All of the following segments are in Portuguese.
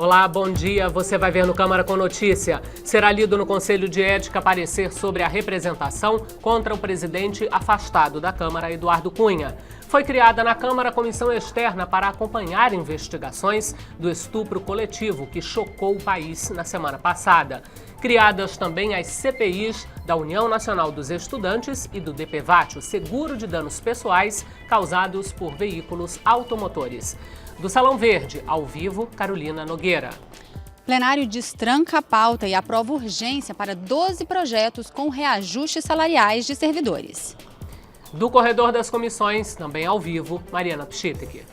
Olá, bom dia. Você vai ver no Câmara com Notícia. Será lido no Conselho de Ética parecer sobre a representação contra o presidente afastado da Câmara, Eduardo Cunha. Foi criada na Câmara a comissão externa para acompanhar investigações do estupro coletivo que chocou o país na semana passada. Criadas também as CPIs da União Nacional dos Estudantes e do DPVAT, o Seguro de Danos Pessoais causados por veículos automotores. Do Salão Verde, ao vivo, Carolina Nogueira. Plenário destranca a pauta e aprova urgência para 12 projetos com reajustes salariais de servidores. Do corredor das comissões, também ao vivo, Mariana Pschitek.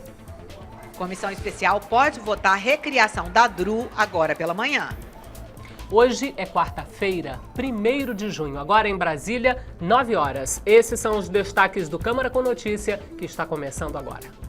Comissão especial pode votar a recriação da DRU agora pela manhã. Hoje é quarta-feira, 1º de junho, agora em Brasília, 9 horas. Esses são os destaques do Câmara com Notícia, que está começando agora.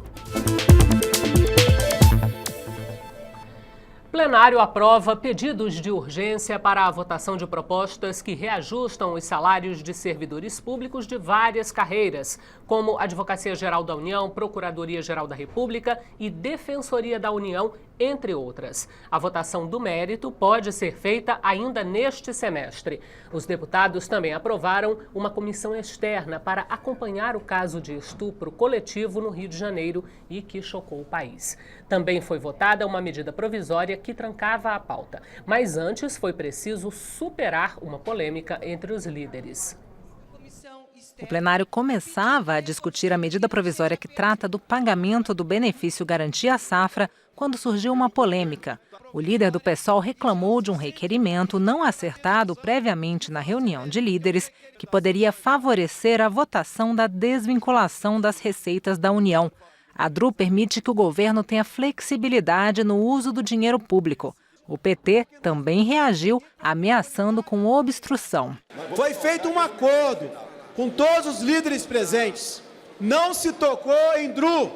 Plenário aprova pedidos de urgência para a votação de propostas que reajustam os salários de servidores públicos de várias carreiras, como Advocacia Geral da União, Procuradoria Geral da República e Defensoria da União, entre outras. A votação do mérito pode ser feita ainda neste semestre. Os deputados também aprovaram uma comissão externa para acompanhar o caso de estupro coletivo no Rio de Janeiro e que chocou o país. Também foi votada uma medida provisória que trancava a pauta. Mas antes foi preciso superar uma polêmica entre os líderes. O plenário começava a discutir a medida provisória que trata do pagamento do benefício Garantia Safra quando surgiu uma polêmica. O líder do PSOL reclamou de um requerimento não acertado previamente na reunião de líderes que poderia favorecer a votação da desvinculação das receitas da União. A DRU permite que o governo tenha flexibilidade no uso do dinheiro público. O PT também reagiu, ameaçando com obstrução. Foi feito um acordo com todos os líderes presentes. Não se tocou em DRU.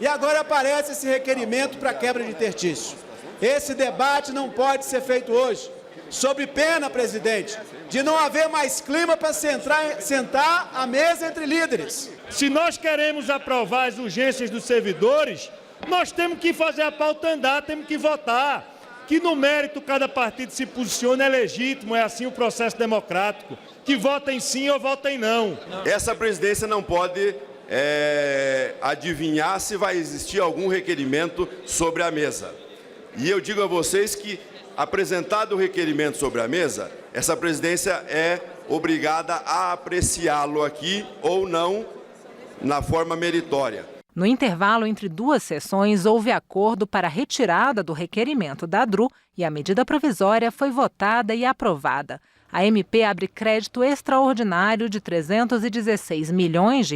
E agora aparece esse requerimento para quebra de interstício. Esse debate não pode ser feito hoje. Sob pena, presidente, de não haver mais clima para sentar à mesa entre líderes. Se nós queremos aprovar as urgências dos servidores, nós temos que fazer a pauta andar, temos que votar. Que no mérito cada partido se posiciona é legítimo, é assim o processo democrático. Que vota em sim ou vota em não. Essa presidência não pode adivinhar se vai existir algum requerimento sobre a mesa. E eu digo a vocês que, apresentado o requerimento sobre a mesa, essa presidência é obrigada a apreciá-lo aqui ou não, na forma meritória. No intervalo entre duas sessões, houve acordo para a retirada do requerimento da DRU e a medida provisória foi votada e aprovada. A MP abre crédito extraordinário de R$ 316 milhões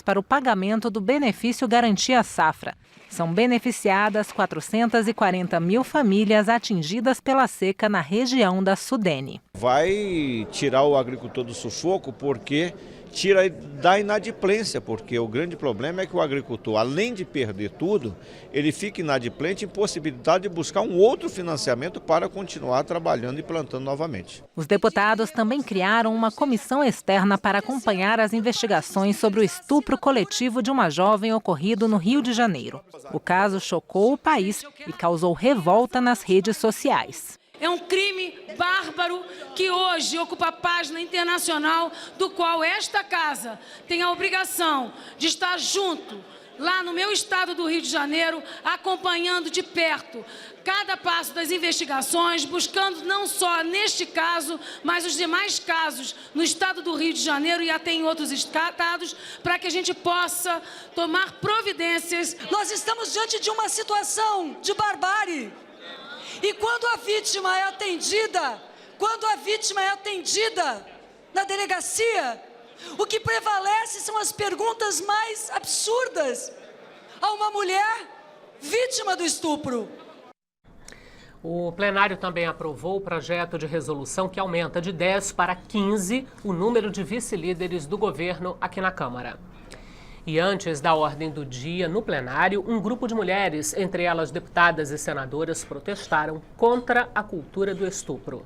para o pagamento do benefício Garantia Safra. São beneficiadas 440 mil famílias atingidas pela seca na região da Sudene. Vai tirar o agricultor do sufoco porque tira da inadimplência, porque o grande problema é que o agricultor, além de perder tudo, ele fica inadimplente, impossibilidade de buscar um outro financiamento para continuar trabalhando e plantando novamente. Os deputados também criaram uma comissão externa para acompanhar as investigações sobre o estupro coletivo de uma jovem ocorrido no Rio de Janeiro. O caso chocou o país e causou revolta nas redes sociais. É um crime bárbaro que hoje ocupa a página internacional, do qual esta casa tem a obrigação de estar junto, lá no meu estado do Rio de Janeiro, acompanhando de perto cada passo das investigações, buscando não só neste caso, mas os demais casos no estado do Rio de Janeiro e até em outros estados, para que a gente possa tomar providências. Nós estamos diante de uma situação de barbárie. E quando a vítima é atendida na delegacia, o que prevalece são as perguntas mais absurdas a uma mulher vítima do estupro. O plenário também aprovou o projeto de resolução que aumenta de 10 para 15 o número de vice-líderes do governo aqui na Câmara. E antes da ordem do dia, no plenário, um grupo de mulheres, entre elas deputadas e senadoras, protestaram contra a cultura do estupro.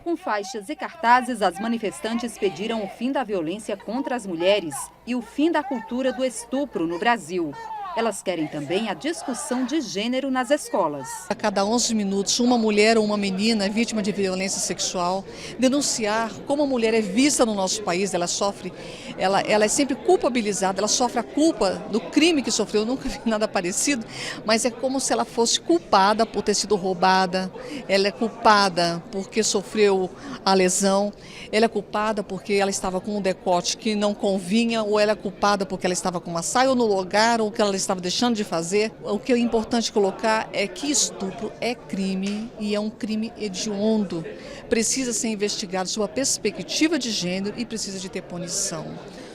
Com faixas e cartazes, as manifestantes pediram o fim da violência contra as mulheres e o fim da cultura do estupro no Brasil. Elas querem também a discussão de gênero nas escolas. A cada 11 minutos, uma mulher ou uma menina vítima de violência sexual denunciar como a mulher é vista no nosso país, ela é sempre culpabilizada, ela sofre a culpa do crime que sofreu. Eu nunca vi nada parecido, mas é como se ela fosse culpada por ter sido roubada, ela é culpada porque sofreu a lesão, ela é culpada porque ela estava com um decote que não convinha, ou ela é culpada porque ela estava com uma saia no lugar, ou que ela estava deixando de fazer. O que é importante colocar é que estupro é crime e é um crime hediondo. Precisa ser investigado sob a perspectiva de gênero e precisa de ter punição.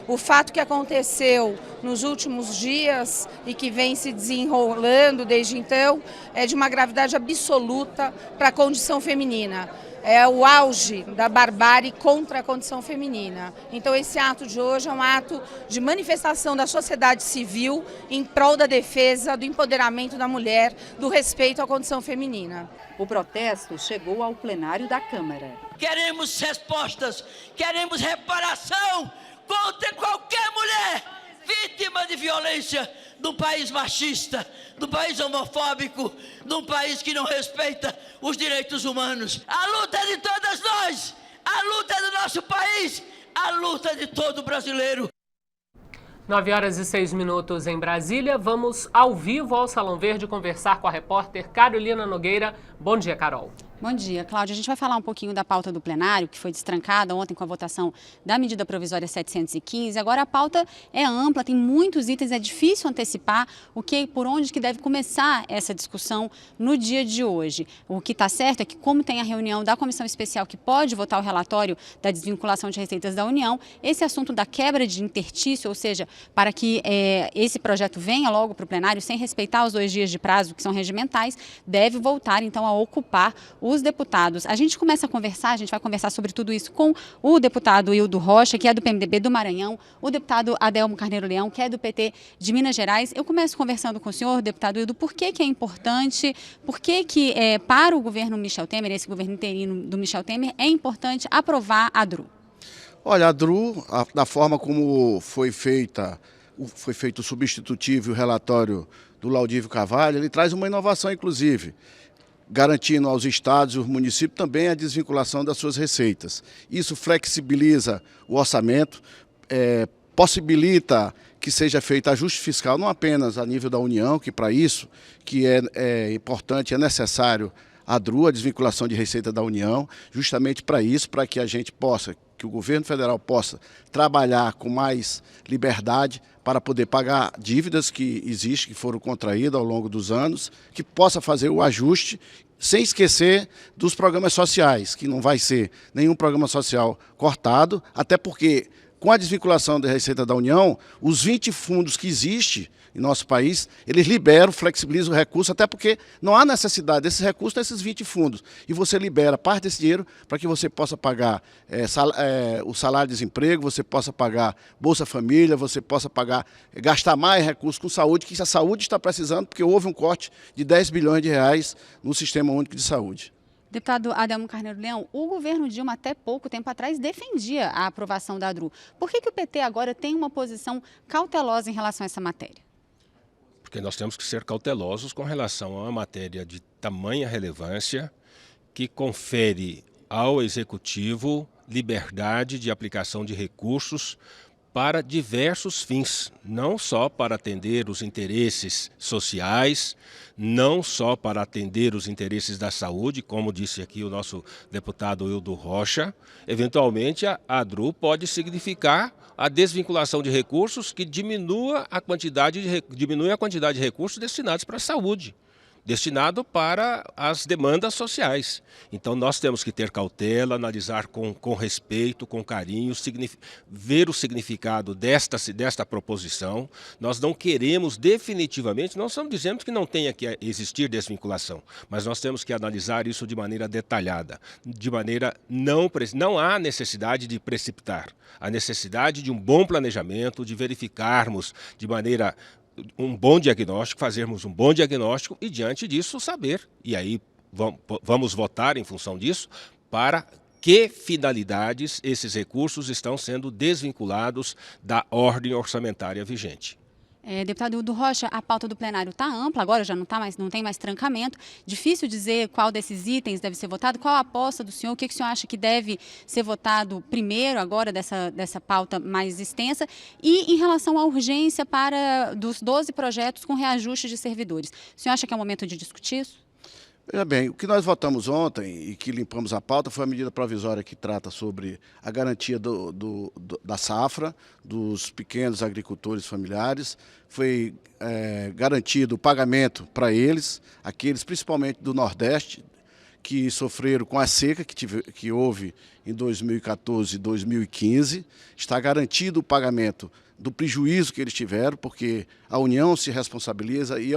O fato que aconteceu nos últimos dias e que vem se desenrolando desde então é de uma gravidade absoluta para a condição feminina. É o auge da barbárie contra a condição feminina. Então esse ato de hoje é um ato de manifestação da sociedade civil em prol da defesa, do empoderamento da mulher, do respeito à condição feminina. O protesto chegou ao plenário da Câmara. Queremos respostas, queremos reparação contra qualquer mulher vítima de violência num país machista, num país homofóbico, num país que não respeita os direitos humanos. A luta é de todas nós, a luta é do nosso país, a luta é de todo brasileiro. 9h06 em Brasília. Vamos ao vivo ao Salão Verde conversar com a repórter Carolina Nogueira. Bom dia, Carol. Bom dia, Cláudia. A gente vai falar um pouquinho da pauta do plenário, que foi destrancada ontem com a votação da medida provisória 715. Agora a pauta é ampla, tem muitos itens, é difícil antecipar por onde que deve começar essa discussão no dia de hoje. O que está certo é que, como tem a reunião da Comissão Especial que pode votar o relatório da desvinculação de receitas da União, esse assunto da quebra de interstício, ou seja, para que esse projeto venha logo para o plenário, sem respeitar os 2 dias de prazo que são regimentais, deve voltar então a ocupar os deputados. A gente começa a conversar, a gente vai conversar sobre tudo isso com o deputado Hildo Rocha, que é do PMDB do Maranhão, o deputado Adelmo Carneiro Leão, que é do PT de Minas Gerais. Eu começo conversando com o senhor, deputado Hildo, por que é importante, para o governo Michel Temer, esse governo interino do Michel Temer, é importante aprovar a DRU? Olha, a DRU, da forma como foi feito o substitutivo e o relatório do Laudívio Carvalho, ele traz uma inovação, inclusive, garantindo aos estados e aos municípios também a desvinculação das suas receitas. Isso flexibiliza o orçamento, possibilita que seja feito ajuste fiscal, não apenas a nível da União, que para isso que é importante, é necessário a DRU, a desvinculação de receita da União, justamente para isso, para que a gente possa, que o governo federal possa trabalhar com mais liberdade para poder pagar dívidas que existem, que foram contraídas ao longo dos anos, que possa fazer o ajuste, sem esquecer dos programas sociais, que não vai ser nenhum programa social cortado, até porque, com a desvinculação da receita da União, os 20 fundos que existem em nosso país, eles liberam, flexibilizam o recurso, até porque não há necessidade desses recursos nesses 20 fundos. E você libera parte desse dinheiro para que você possa pagar o salário de desemprego, você possa pagar Bolsa Família, você possa gastar mais recursos com saúde, que a saúde está precisando, porque houve um corte de 10 bilhões de reais no Sistema Único de Saúde. Deputado Adelmo Carneiro Leão, o governo Dilma até pouco tempo atrás defendia a aprovação da DRU. Por que o PT agora tem uma posição cautelosa em relação a essa matéria? Porque nós temos que ser cautelosos com relação a uma matéria de tamanha relevância que confere ao Executivo liberdade de aplicação de recursos para diversos fins, não só para atender os interesses sociais, não só para atender os interesses da saúde, como disse aqui o nosso deputado Hildo Rocha. Eventualmente, a DRU pode significar a desvinculação de recursos que diminui a quantidade de recursos destinados para a saúde, destinado para as demandas sociais. Então nós temos que ter cautela, analisar com respeito, com carinho, ver o significado desta proposição. Nós não queremos definitivamente, não estamos dizendo que não tenha que existir desvinculação, mas nós temos que analisar isso de maneira detalhada, de maneira não há necessidade de precipitar, há necessidade de um bom planejamento, de verificarmos de maneira um bom diagnóstico, fazermos um bom diagnóstico e, diante disso, saber. E aí vamos votar em função disso para que finalidades esses recursos estão sendo desvinculados da ordem orçamentária vigente. Deputado Hildo Rocha, a pauta do plenário está ampla, agora já não tem mais trancamento. Difícil dizer qual desses itens deve ser votado. Qual a aposta do senhor? O que o senhor acha que deve ser votado primeiro agora dessa pauta mais extensa? E em relação à urgência dos 12 projetos com reajuste de servidores. O senhor acha que é o momento de discutir isso? Veja bem, o que nós votamos ontem e que limpamos a pauta foi a medida provisória que trata sobre a garantia da safra dos pequenos agricultores familiares. Foi garantido o pagamento para eles, aqueles principalmente do Nordeste, que sofreram com a seca que houve em 2014 e 2015. Está garantido o pagamento do prejuízo que eles tiveram, porque a União se responsabiliza e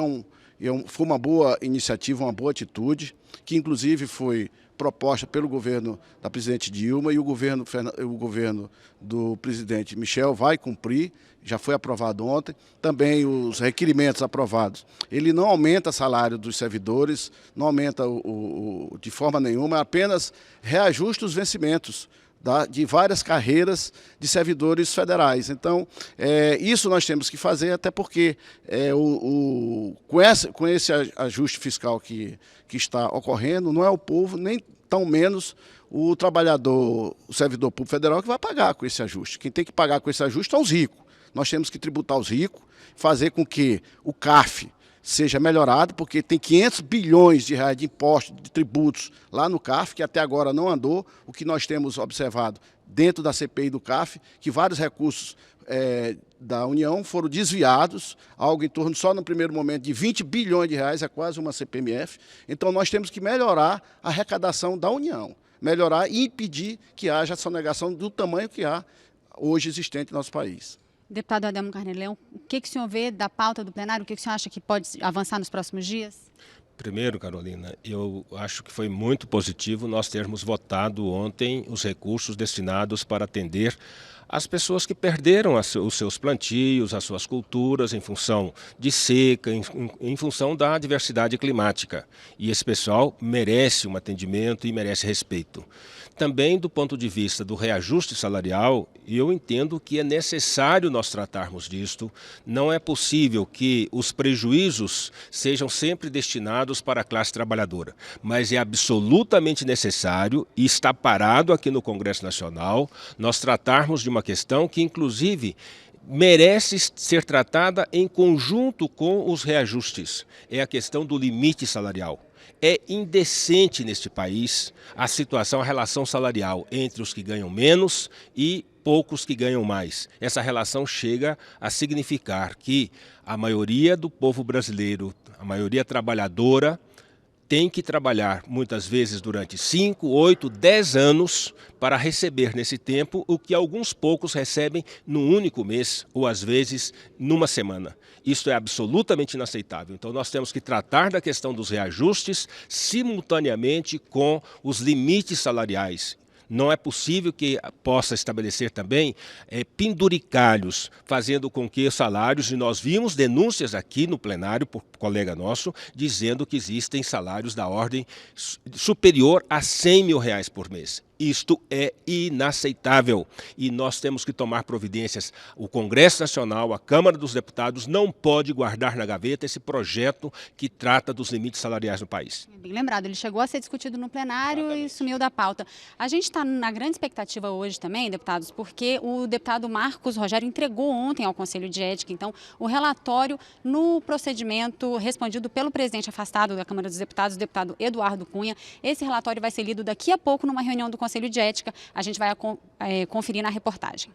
foi uma boa iniciativa, uma boa atitude, que inclusive foi proposta pelo governo da presidente Dilma e o governo do presidente Michel vai cumprir, já foi aprovado ontem. Também os requerimentos aprovados. Ele não aumenta o salário dos servidores, não aumenta de forma nenhuma, apenas reajusta os vencimentos de várias carreiras de servidores federais. Então, isso nós temos que fazer, até porque com esse ajuste fiscal que está ocorrendo, não é o povo, nem tão menos o trabalhador, o servidor público federal que vai pagar com esse ajuste. Quem tem que pagar com esse ajuste são os ricos. Nós temos que tributar os ricos, fazer com que o CARF seja melhorado, porque tem 500 bilhões de reais de impostos, de tributos lá no CARF, que até agora não andou. O que nós temos observado dentro da CPI do CARF, que vários recursos da União foram desviados, algo em torno, só no primeiro momento, de 20 bilhões de reais, é quase uma CPMF. Então nós temos que melhorar a arrecadação da União, melhorar e impedir que haja essa sonegação do tamanho que há hoje existente no nosso país. Deputado Adelmo Carneiro Leão, o que o senhor vê da pauta do plenário? O que o senhor acha que pode avançar nos próximos dias? Primeiro, Carolina, eu acho que foi muito positivo nós termos votado ontem os recursos destinados para atender as pessoas que perderam os seus plantios, as suas culturas em função de seca, em função da diversidade climática. E esse pessoal merece um atendimento e merece respeito. Também do ponto de vista do reajuste salarial, eu entendo que é necessário nós tratarmos disto. Não é possível que os prejuízos sejam sempre destinados para a classe trabalhadora, mas é absolutamente necessário, e está parado aqui no Congresso Nacional, nós tratarmos de uma questão que, inclusive, merece ser tratada em conjunto com os reajustes. É a questão do limite salarial. É indecente neste país a situação, a relação salarial entre os que ganham menos e poucos que ganham mais. Essa relação chega a significar que a maioria do povo brasileiro, a maioria trabalhadora, tem que trabalhar muitas vezes durante 5, 8, 10 anos para receber nesse tempo o que alguns poucos recebem num único mês ou às vezes numa semana. Isso é absolutamente inaceitável. Então nós temos que tratar da questão dos reajustes simultaneamente com os limites salariais. Não é possível que possa estabelecer também penduricalhos, fazendo com que os salários, e nós vimos denúncias aqui no plenário por colega nosso, dizendo que existem salários da ordem superior a 100 mil reais por mês. Isto é inaceitável e nós temos que tomar providências. O Congresso Nacional, a Câmara dos Deputados, não pode guardar na gaveta esse projeto que trata dos limites salariais no país. Bem lembrado, ele chegou a ser discutido no plenário e sumiu da pauta. A gente está na grande expectativa hoje também, deputados, porque o deputado Marcos Rogério entregou ontem ao Conselho de Ética, então, o relatório no procedimento respondido pelo presidente afastado da Câmara dos Deputados, o deputado Eduardo Cunha. Esse relatório vai ser lido daqui a pouco numa reunião do Conselho de Ética. A gente vai conferir na reportagem.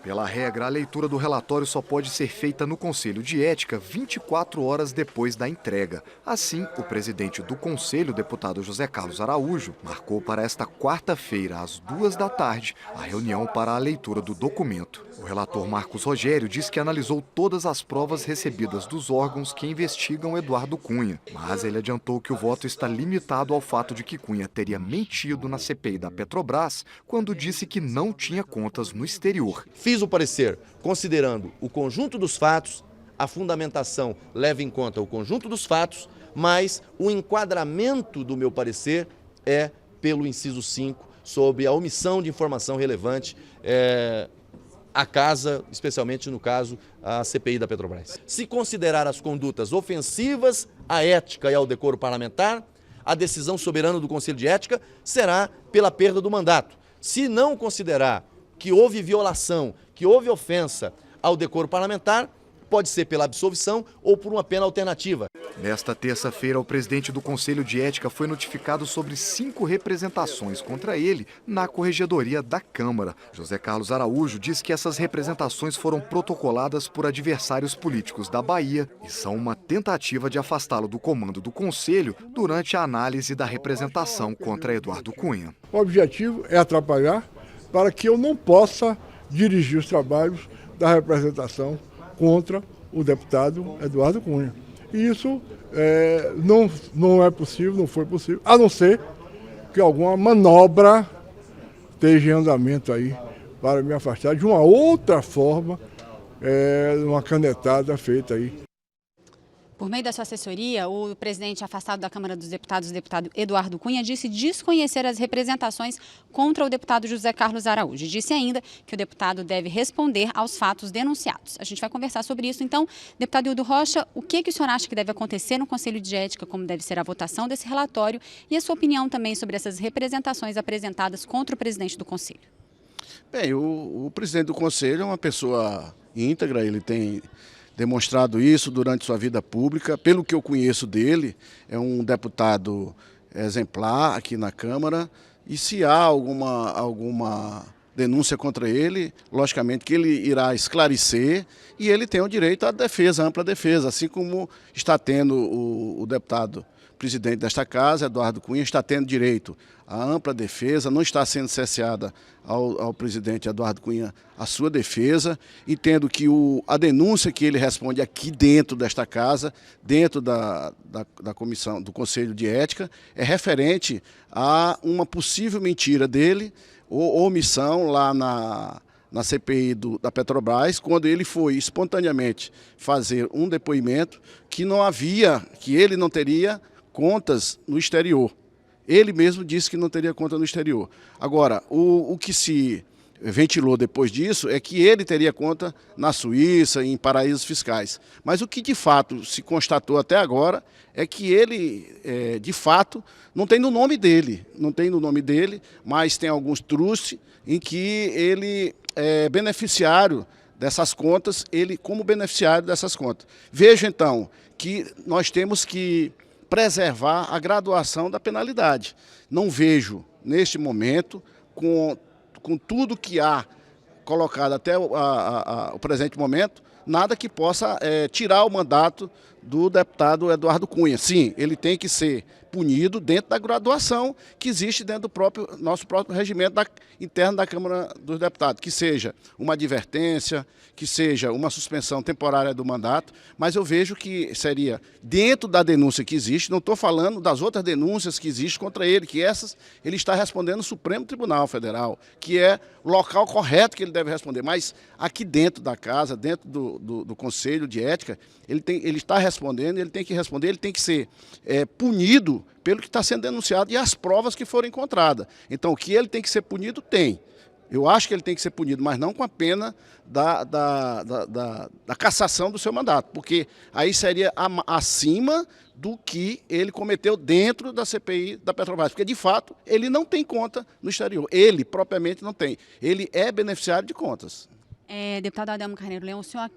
Pela regra, a leitura do relatório só pode ser feita no Conselho de Ética 24 horas depois da entrega. Assim, o presidente do Conselho, deputado José Carlos Araújo, marcou para esta quarta-feira, às 2 da tarde, a reunião para a leitura do documento. O relator Marcos Rogério diz que analisou todas as provas recebidas dos órgãos que investigam Eduardo Cunha, mas ele adiantou que o voto está limitado ao fato de que Cunha teria mentido na CPI da Petrobras quando disse que não tinha contas no exterior. Fiz o parecer considerando o conjunto dos fatos, a fundamentação leva em conta o conjunto dos fatos, mas o enquadramento do meu parecer é pelo inciso 5, sobre a omissão de informação relevante a casa, especialmente no caso, a CPI da Petrobras. Se considerar as condutas ofensivas à ética e ao decoro parlamentar, a decisão soberana do Conselho de Ética será pela perda do mandato. Se não considerar que houve violação, que houve ofensa ao decoro parlamentar, pode ser pela absolvição ou por uma pena alternativa. Nesta terça-feira, o presidente do Conselho de Ética foi notificado sobre 5 representações contra ele na Corregedoria da Câmara. José Carlos Araújo diz que essas representações foram protocoladas por adversários políticos da Bahia e são uma tentativa de afastá-lo do comando do Conselho durante a análise da representação contra Eduardo Cunha. O objetivo é atrapalhar para que eu não possa dirigir os trabalhos da representação contra o deputado Eduardo Cunha. E isso não é possível, não foi possível, a não ser que alguma manobra esteja em andamento aí para me afastar de uma outra forma, uma canetada feita aí. Por meio da sua assessoria, o presidente afastado da Câmara dos Deputados, o deputado Eduardo Cunha, disse desconhecer as representações contra o deputado José Carlos Araújo. Disse ainda que o deputado deve responder aos fatos denunciados. A gente vai conversar sobre isso. Então, deputado Hildo Rocha, o que o senhor acha que deve acontecer no Conselho de Ética, como deve ser a votação desse relatório e a sua opinião também sobre essas representações apresentadas contra o presidente do Conselho? Bem, o presidente do Conselho é uma pessoa íntegra, ele tem demonstrado isso durante sua vida pública. Pelo que eu conheço dele, é um deputado exemplar aqui na Câmara, e se há alguma denúncia contra ele, logicamente que ele irá esclarecer, e ele tem o direito à defesa, à ampla defesa, assim como está tendo o deputado presidente desta casa, Eduardo Cunha, está tendo direito à ampla defesa, não está sendo cesseada ao presidente Eduardo Cunha a sua defesa, entendo que a denúncia que ele responde aqui dentro desta casa, dentro da comissão, do Conselho de Ética, é referente a uma possível mentira dele, ou omissão lá na CPI da Petrobras, quando ele foi espontaneamente fazer um depoimento que ele não teria contas no exterior. Ele mesmo disse que não teria conta no exterior. Agora, o que se ventilou depois disso é que ele teria conta na Suíça, em paraísos fiscais. Mas o que de fato se constatou até agora é que ele, de fato, não tem no nome dele. Não tem no nome dele, mas tem alguns trusts em que ele é beneficiário dessas contas, ele como beneficiário dessas contas. Veja então que nós temos que preservar a graduação da penalidade. Não vejo, neste momento, com tudo que há colocado até o presente momento, nada que possa tirar o mandato do deputado Eduardo Cunha. Sim, ele tem que ser punido dentro da graduação que existe dentro do nosso próprio regimento interno da Câmara dos Deputados, que seja uma advertência, que seja uma suspensão temporária do mandato, mas eu vejo que seria dentro da denúncia que existe, não estou falando das outras denúncias que existem contra ele, que essas ele está respondendo no Supremo Tribunal Federal, que é o local correto que ele deve responder, mas aqui dentro da casa, dentro do Conselho de Ética, ele está respondendo, ele tem que responder, ele tem que ser punido pelo que está sendo denunciado e as provas que foram encontradas. Então, o que ele tem que ser punido, tem. Eu acho que ele tem que ser punido, mas não com a pena da cassação do seu mandato, porque aí seria acima do que ele cometeu dentro da CPI da Petrobras, porque, de fato, ele não tem conta no exterior. Ele, propriamente, não tem. Ele é beneficiário de contas. Deputado Adelmo Carneiro Leão, o senhor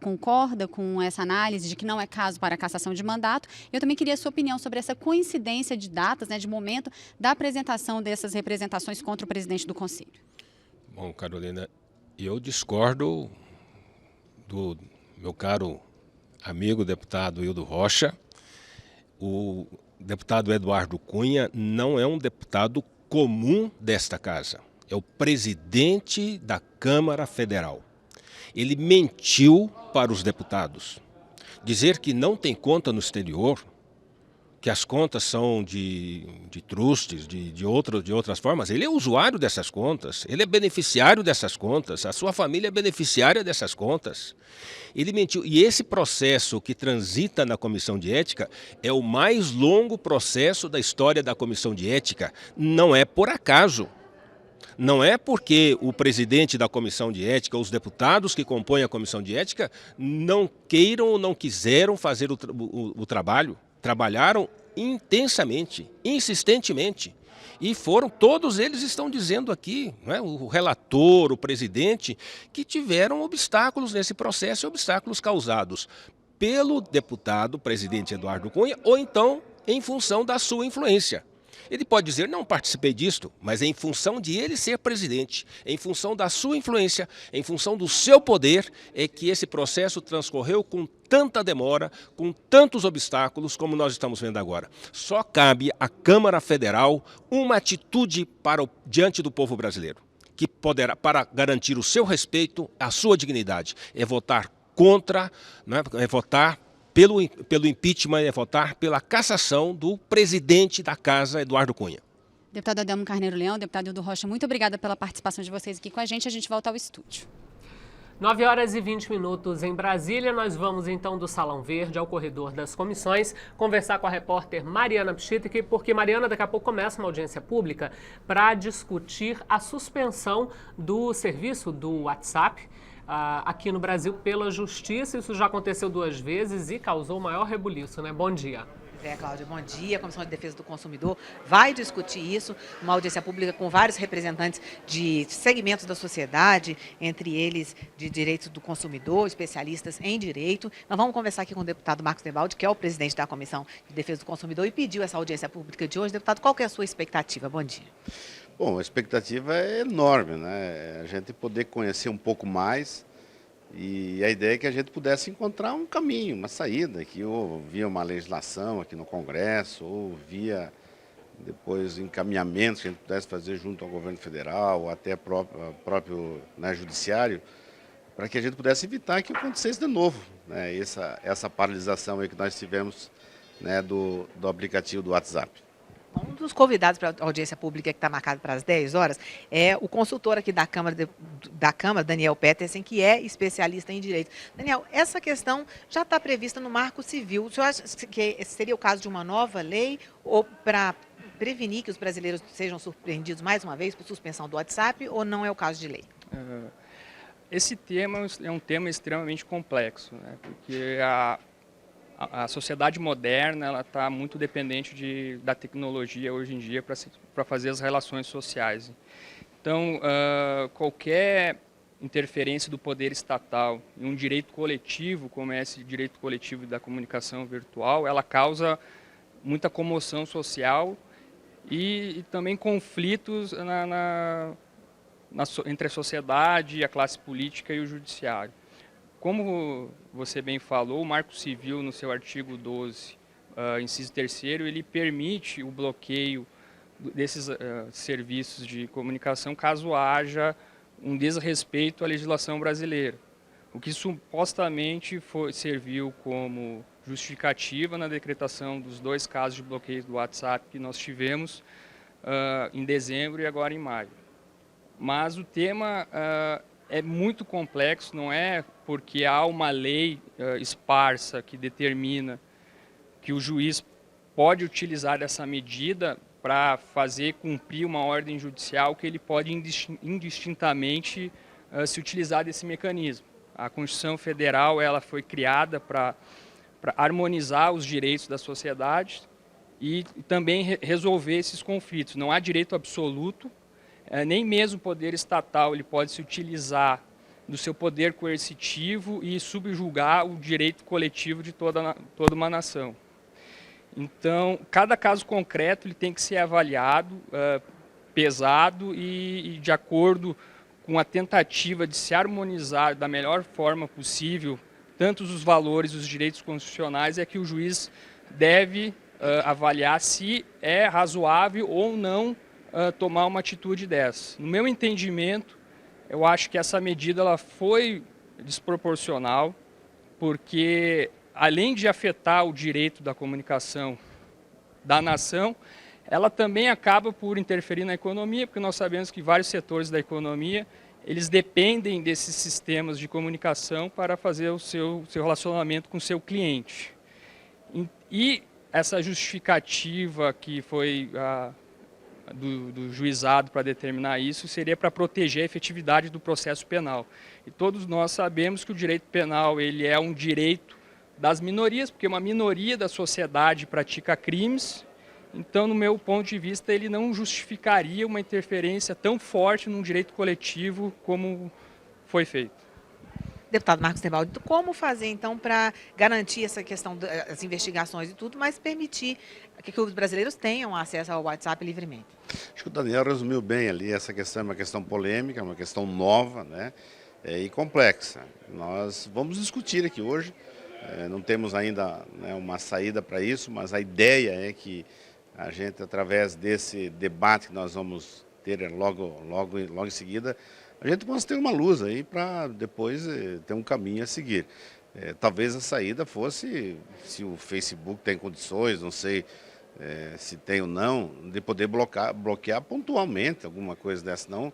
concorda com essa análise de que não é caso para a cassação de mandato? Eu também queria a sua opinião sobre essa coincidência de datas, de momento, da apresentação dessas representações contra o presidente do Conselho. Bom, Carolina, eu discordo do meu caro amigo deputado Hildo Rocha. O deputado Eduardo Cunha não é um deputado comum desta casa. É o presidente da Câmara Federal. Ele mentiu para os deputados. Dizer que não tem conta no exterior, que as contas são de trustes, de outras formas, ele é usuário dessas contas, ele é beneficiário dessas contas, a sua família é beneficiária dessas contas. Ele mentiu. E esse processo que transita na Comissão de Ética é o mais longo processo da história da Comissão de Ética. Não é por acaso. Não é porque o presidente da comissão de ética, os deputados que compõem a comissão de ética, não queiram ou não quiseram fazer o trabalho. Trabalharam intensamente, insistentemente. E todos eles estão dizendo aqui, né, o relator, o presidente, que tiveram obstáculos nesse processo, obstáculos causados pelo deputado, presidente Eduardo Cunha, ou então em função da sua influência. Ele pode dizer, não participei disto, mas é em função de ele ser presidente, em função da sua influência, em função do seu poder, é que esse processo transcorreu com tanta demora, com tantos obstáculos, como nós estamos vendo agora. Só cabe à Câmara Federal uma atitude diante do povo brasileiro, que poderá, para garantir o seu respeito, a sua dignidade, é votar contra, né, é votar pelo impeachment, é votar pela cassação do presidente da Casa, Eduardo Cunha. Deputado Adelmo Carneiro Leão, deputado Hildo Rocha, muito obrigada pela participação de vocês aqui com a gente. A gente volta ao estúdio. 9 horas e 20 minutos em Brasília. Nós vamos então do Salão Verde ao corredor das comissões conversar com a repórter Mariana Pschittick, porque Mariana, daqui a pouco começa uma audiência pública para discutir a suspensão do serviço do WhatsApp aqui no Brasil pela Justiça. Isso já aconteceu 2 vezes e causou maior rebuliço, né? Bom dia. Cláudia, bom dia. A Comissão de Defesa do Consumidor vai discutir isso, uma audiência pública com vários representantes de segmentos da sociedade, entre eles de direitos do consumidor, especialistas em direito. Nós vamos conversar aqui com o deputado Marcos Tebaldi, que é o presidente da Comissão de Defesa do Consumidor e pediu essa audiência pública de hoje. Deputado, qual que é a sua expectativa? Bom dia. Bom, a expectativa é enorme, né? A gente poder conhecer um pouco mais. E a ideia é que a gente pudesse encontrar um caminho, uma saída, que ou via uma legislação aqui no Congresso, ou via depois encaminhamentos que a gente pudesse fazer junto ao governo federal, ou até próprio né, judiciário, para que a gente pudesse evitar que acontecesse de novo, né, essa paralisação aí que nós tivemos, né, do aplicativo do WhatsApp. Um dos convidados para a audiência pública que está marcado para as 10 horas é o consultor aqui da Câmara, Daniel Petersen, que é especialista em direito. Daniel, essa questão já está prevista no Marco Civil. O senhor acha que seria o caso de uma nova lei ou para prevenir que os brasileiros sejam surpreendidos mais uma vez por suspensão do WhatsApp, ou não é o caso de lei? Esse tema é um tema extremamente complexo, né? Porque a sociedade moderna está muito dependente da tecnologia hoje em dia para fazer as relações sociais. Então, qualquer interferência do poder estatal em um direito coletivo, como é esse direito coletivo da comunicação virtual, ela causa muita comoção social e também conflitos entre a sociedade, a classe política e o judiciário. Como você bem falou, o Marco Civil, no seu artigo 12, inciso 3º, ele permite o bloqueio desses serviços de comunicação caso haja um desrespeito à legislação brasileira, o que supostamente serviu como justificativa na decretação dos 2 casos de bloqueio do WhatsApp que nós tivemos em dezembro e agora em maio. Mas o tema é muito complexo, não é porque há uma lei esparsa que determina que o juiz pode utilizar essa medida para fazer cumprir uma ordem judicial que ele pode indistintamente se utilizar desse mecanismo. A Constituição Federal ela foi criada para harmonizar os direitos da sociedade e também resolver esses conflitos. Não há direito absoluto, nem mesmo o poder estatal ele pode se utilizar do seu poder coercitivo e subjugar o direito coletivo de toda uma nação. Então, cada caso concreto ele tem que ser avaliado, pesado e de acordo com a tentativa de se harmonizar da melhor forma possível tanto os valores e os direitos constitucionais, é que o juiz deve avaliar se é razoável ou não tomar uma atitude dessa. No meu entendimento, eu acho que essa medida ela foi desproporcional, porque além de afetar o direito da comunicação da nação, ela também acaba por interferir na economia, porque nós sabemos que vários setores da economia eles dependem desses sistemas de comunicação para fazer o seu relacionamento com o seu cliente. E essa justificativa que foi do juizado para determinar isso seria para proteger a efetividade do processo penal. E todos nós sabemos que o direito penal ele é um direito das minorias, porque uma minoria da sociedade pratica crimes. Então, no meu ponto de vista, ele não justificaria uma interferência tão forte num direito coletivo como foi feito. Deputado Marcos Tebaldi, como fazer, então, para garantir essa questão das investigações e tudo, mas permitir que os brasileiros tenham acesso ao WhatsApp livremente? Acho que o Daniel resumiu bem ali, essa questão é uma questão polêmica, uma questão nova, né, e complexa. Nós vamos discutir aqui hoje, não temos ainda, né, uma saída para isso, mas a ideia é que a gente, através desse debate que nós vamos ter logo em seguida, a gente possa ter uma luz aí para depois ter um caminho a seguir. Talvez a saída fosse, se o Facebook tem condições, não sei se tem ou não, de poder bloquear pontualmente alguma coisa dessa, não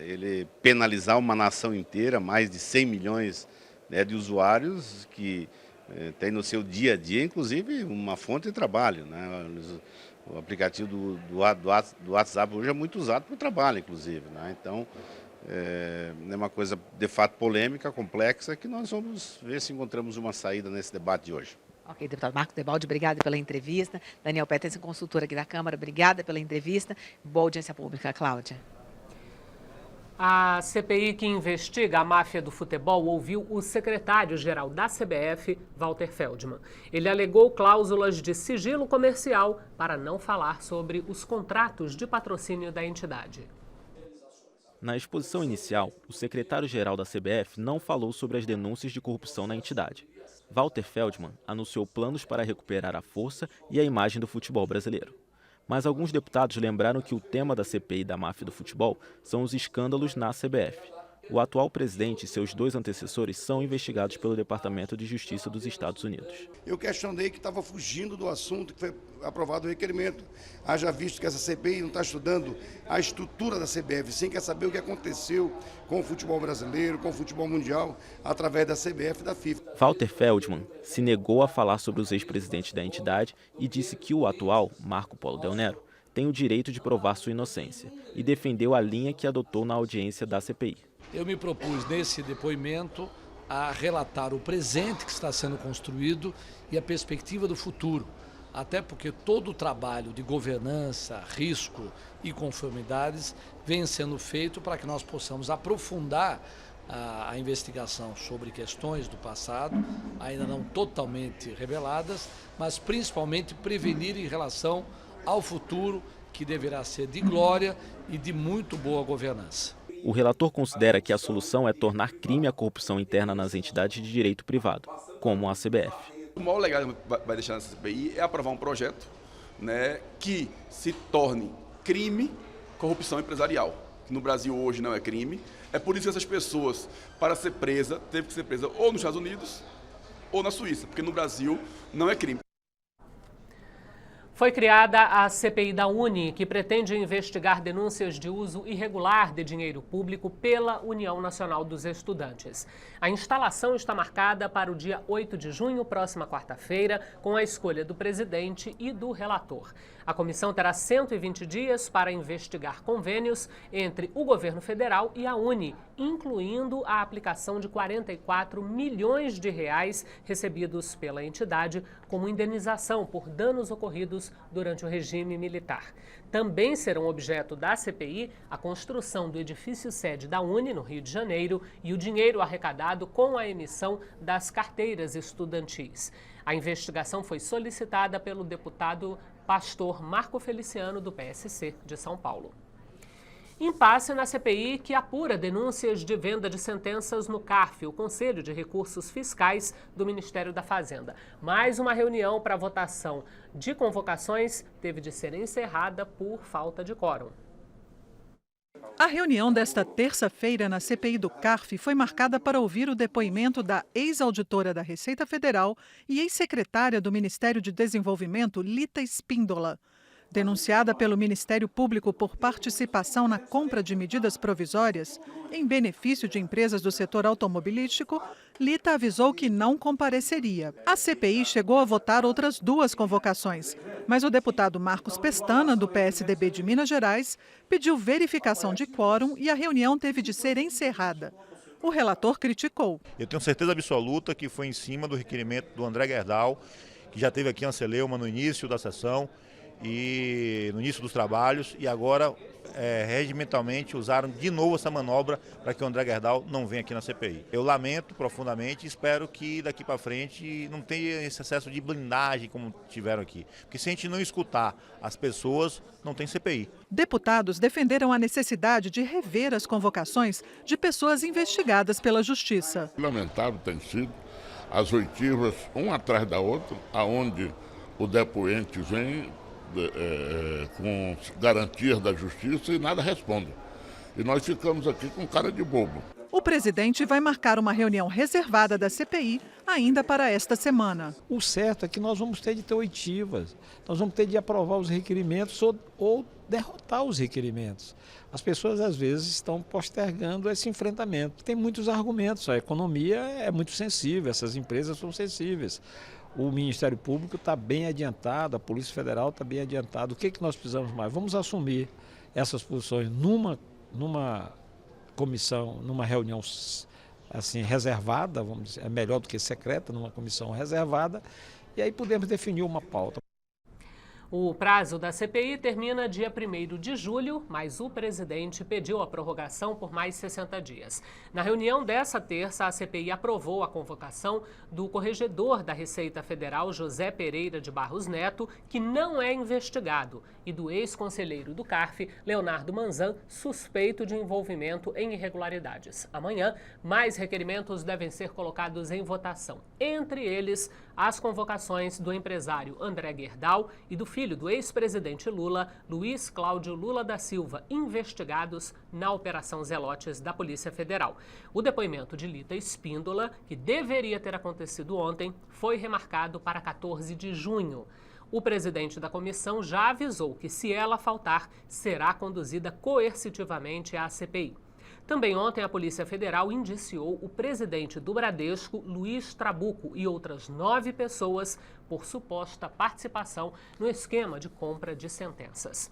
ele penalizar uma nação inteira, mais de 100 milhões, né, de usuários que tem no seu dia a dia, inclusive, uma fonte de trabalho, né? O aplicativo do WhatsApp hoje é muito usado para o trabalho, inclusive, né? Então, é uma coisa de fato polêmica, complexa, que nós vamos ver se encontramos uma saída nesse debate de hoje. Ok, deputado Marcos Tebaldi, obrigada pela entrevista. Daniel Petersen, consultor aqui da Câmara, obrigada pela entrevista. Boa audiência pública, Cláudia. A CPI que investiga a máfia do futebol ouviu o secretário-geral da CBF, Walter Feldman. Ele alegou cláusulas de sigilo comercial para não falar sobre os contratos de patrocínio da entidade. Na exposição inicial, o secretário-geral da CBF não falou sobre as denúncias de corrupção na entidade. Walter Feldman anunciou planos para recuperar a força e a imagem do futebol brasileiro. Mas alguns deputados lembraram que o tema da CPI da máfia do futebol são os escândalos na CBF. O atual presidente e seus 2 antecessores são investigados pelo Departamento de Justiça dos Estados Unidos. Eu questionei que estava fugindo do assunto que foi aprovado o requerimento. Haja visto que essa CPI não está estudando a estrutura da CBF, sem quer saber o que aconteceu com o futebol brasileiro, com o futebol mundial, através da CBF e da FIFA. Walter Feldman se negou a falar sobre os ex-presidentes da entidade e disse que o atual, Marco Polo Del Nero, tem o direito de provar sua inocência e defendeu a linha que adotou na audiência da CPI. Eu me propus nesse depoimento a relatar o presente que está sendo construído e a perspectiva do futuro, até porque todo o trabalho de governança, risco e conformidades vem sendo feito para que nós possamos aprofundar a investigação sobre questões do passado, ainda não totalmente reveladas, mas principalmente prevenir em relação ao futuro, que deverá ser de glória e de muito boa governança. O relator considera que a solução é tornar crime a corrupção interna nas entidades de direito privado, como a CBF. O maior legado que vai deixar nessa CPI é aprovar um projeto, né, que se torne crime corrupção empresarial, que no Brasil hoje não é crime. É por isso que essas pessoas, para ser presa, teve que ser presa ou nos Estados Unidos ou na Suíça, porque no Brasil não é crime. Foi criada a CPI da Uni, que pretende investigar denúncias de uso irregular de dinheiro público pela União Nacional dos Estudantes. A instalação está marcada para o dia 8 de junho, próxima quarta-feira, com a escolha do presidente e do relator. A comissão terá 120 dias para investigar convênios entre o governo federal e a Uni, incluindo a aplicação de 44 milhões de reais recebidos pela entidade como indenização por danos ocorridos durante o regime militar. Também serão objeto da CPI a construção do edifício sede da Uni, no Rio de Janeiro, e o dinheiro arrecadado com a emissão das carteiras estudantis. A investigação foi solicitada pelo deputado pastor Marco Feliciano, do PSC de São Paulo. Impasse na CPI que apura denúncias de venda de sentenças no CARF, o Conselho de Recursos Fiscais do Ministério da Fazenda. Mais uma reunião para votação de convocações teve de ser encerrada por falta de quórum. A reunião desta terça-feira na CPI do CARF foi marcada para ouvir o depoimento da ex-auditora da Receita Federal e ex-secretária do Ministério de Desenvolvimento, Lita Espíndola. Denunciada pelo Ministério Público por participação na compra de medidas provisórias em benefício de empresas do setor automobilístico, Lita avisou que não compareceria. A CPI chegou a votar outras 2 convocações, mas o deputado Marcos Pestana, do PSDB de Minas Gerais, pediu verificação de quórum e a reunião teve de ser encerrada. O relator criticou. Eu tenho certeza absoluta que foi em cima do requerimento do André Gerdau, que já teve aqui uma celeuma no início da sessão e no início dos trabalhos, e agora regimentalmente usaram de novo essa manobra para que o André Gerdau não venha aqui na CPI. Eu lamento profundamente e espero que daqui para frente não tenha esse excesso de blindagem como tiveram aqui, porque se a gente não escutar as pessoas, não tem CPI. Deputados defenderam a necessidade de rever as convocações de pessoas investigadas pela Justiça. Lamentável tem sido as oitivas, uma atrás da outra, aonde o depoente vem com garantias da justiça e nada responde. E nós ficamos aqui com cara de bobo. O presidente vai marcar uma reunião reservada da CPI ainda para esta semana. O certo é que nós vamos ter de ter oitivas, nós vamos ter de aprovar os requerimentos ou derrotar os requerimentos. As pessoas às vezes estão postergando esse enfrentamento. Tem muitos argumentos, a economia é muito sensível, essas empresas são sensíveis. O Ministério Público está bem adiantado, a Polícia Federal está bem adiantada. O que nós precisamos mais? Vamos assumir essas posições numa comissão, numa reunião assim reservada, vamos dizer, é melhor do que secreta, numa comissão reservada, e aí podemos definir uma pauta. O prazo da CPI termina dia 1º de julho, mas o presidente pediu a prorrogação por mais 60 dias. Na reunião dessa terça, a CPI aprovou a convocação do corregedor da Receita Federal, José Pereira de Barros Neto, que não é investigado, e do ex-conselheiro do CARF, Leonardo Manzan, suspeito de envolvimento em irregularidades. Amanhã, mais requerimentos devem ser colocados em votação. Entre eles, as convocações do empresário André Gerdau e do filho do ex-presidente Lula, Luiz Cláudio Lula da Silva, investigados na Operação Zelotes da Polícia Federal. O depoimento de Lita Espíndola, que deveria ter acontecido ontem, foi remarcado para 14 de junho. O presidente da comissão já avisou que, se ela faltar, será conduzida coercitivamente à CPI. Também ontem, a Polícia Federal indiciou o presidente do Bradesco, Luiz Trabuco, e outras 9 pessoas por suposta participação no esquema de compra de sentenças.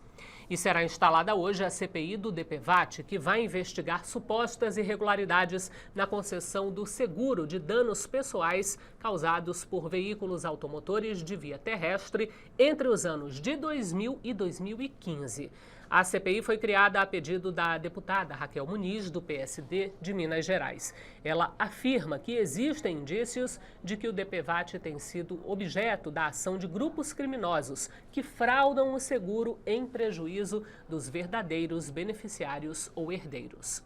E será instalada hoje a CPI do DPVAT, que vai investigar supostas irregularidades na concessão do seguro de danos pessoais causados por veículos automotores de via terrestre entre os anos de 2000 e 2015. A CPI foi criada a pedido da deputada Raquel Muniz, do PSD de Minas Gerais. Ela afirma que existem indícios de que o DPVAT tem sido objeto da ação de grupos criminosos que fraudam o seguro em prejuízo dos verdadeiros beneficiários ou herdeiros.